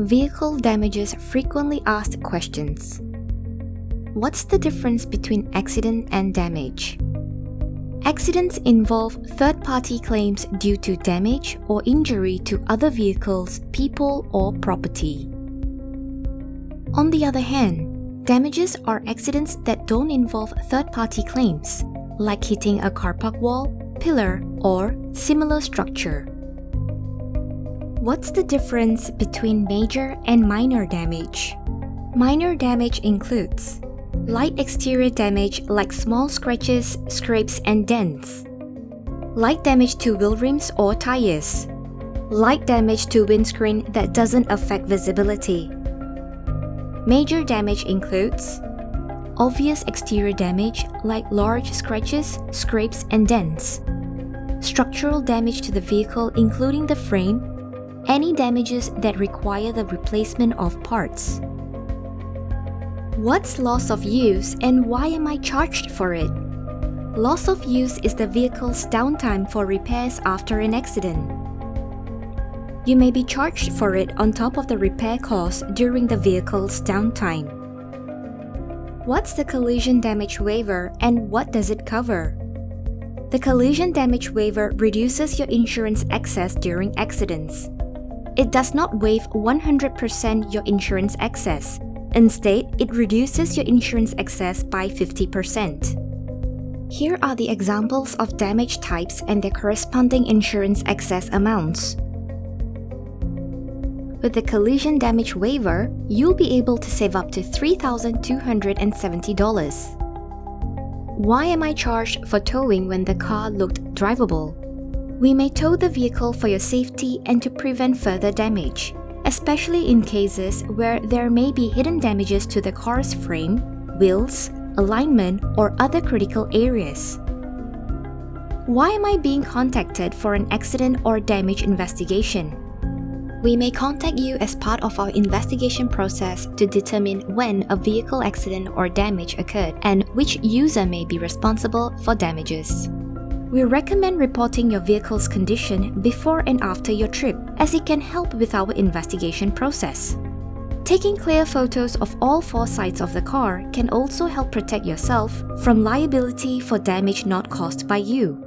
Vehicle damages frequently asked questions. What's the difference between accident and damage? Accidents involve third-party claims due to damage or injury to other vehicles, people, or property. On the other hand, damages are accidents that don't involve third-party claims, like hitting a car park wall, pillar, or similar structure. What's the difference between major and minor damage? Minor damage includes light exterior damage like small scratches, scrapes, and dents, light damage to wheel rims or tires, light damage to windscreen that doesn't affect visibility. Major damage includes obvious exterior damage like large scratches, scrapes, and dents, structural damage to the vehicle including the frame, any damages that require the replacement of parts. What's loss of use and why am I charged for it? Loss of use is the vehicle's downtime for repairs after an accident. You may be charged for it on top of the repair cost during the vehicle's downtime. What's the Collision Damage Waiver and what does it cover? The Collision Damage Waiver reduces your insurance excess during accidents. It does not waive 100% your insurance excess. Instead, it reduces your insurance excess by 50%. Here are the examples of damage types and their corresponding insurance excess amounts. With the Collision Damage Waiver, you'll be able to save up to $3,270. Why am I charged for towing when the car looked drivable? We may tow the vehicle for your safety and to prevent further damage, especially in cases where there may be hidden damages to the car's frame, wheels, alignment, or other critical areas. Why am I being contacted for an accident or damage investigation? We may contact you as part of our investigation process to determine when a vehicle accident or damage occurred and which user may be responsible for damages. We recommend reporting your vehicle's condition before and after your trip, as it can help with our investigation process. Taking clear photos of all four sides of the car can also help protect yourself from liability for damage not caused by you.